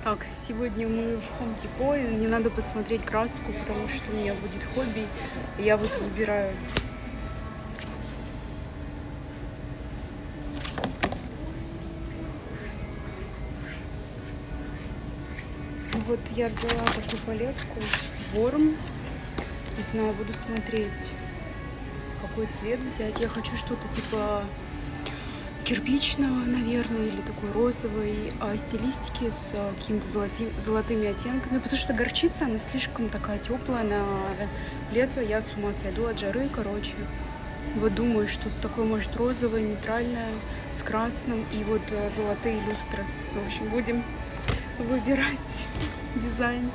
Так, сегодня мы в Home Depot, и мне надо посмотреть краску, потому что у меня будет хобби. И я вот выбираю. Ну вот я взяла такую палетку Worm. Не знаю, буду смотреть, какой цвет взять. Я хочу что-то типа кирпичного, наверное, или такой розовой, стилистики с какими-то золотыми оттенками, потому что горчица, она слишком такая теплая на лето, я с ума сойду от жары, короче. Вот думаю, что-то такое, может, розовое, нейтральное, с красным, и вот золотые люстры. В общем, будем выбирать дизайн.